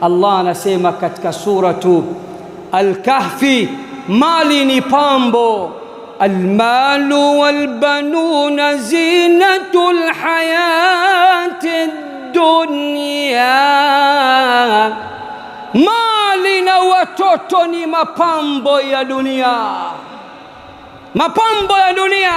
Allah anasema katika suratu Al-Kahfi, mali ni pambo. Almalu walbanuna zinatul hayati dunya, mali na watoto ni mapambo ya dunia. Mapambo ya dunia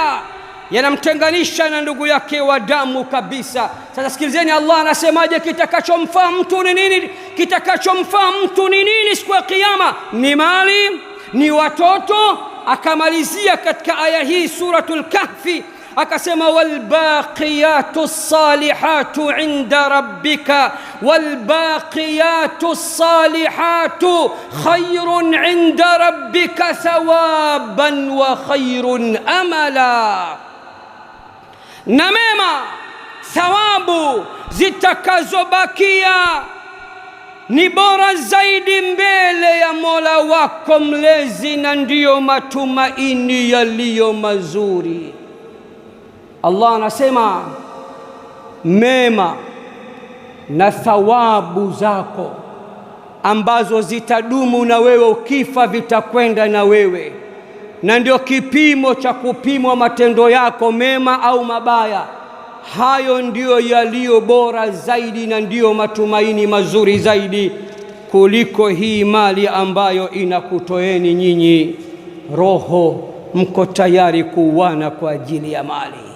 yanamtenganisha na ndugu yake wa damu kabisa. Sasa sikilizeni Allah anasemaje, kitakachomfaa mtu ni nini? Kitakachomfaa mtu ni nini siku ya kiyama? Ni mali, ni watoto. Akamalizia katika aya hii suratul Kahfi akasema, walbaqiyatu salihatu inda rabbika walbaqiyatu salihatu khayrun inda rabbika thawaban wa khayrun amala, na mema thawabu zitakazobakia ni bora zaidi mbele ya Mola wako mlezi, na ndiyo matumaini yaliyo mazuri. Allah anasema mema na thawabu zako ambazo zitadumu na wewe, ukifa vitakwenda na wewe, na ndio kipimo cha kupimwa matendo yako mema au mabaya. Hayo ndiyo yaliyo bora zaidi na ndiyo matumaini mazuri zaidi kuliko hii mali ambayo inakutoeni nyinyi roho, mko tayari kuuana kwa ajili ya mali.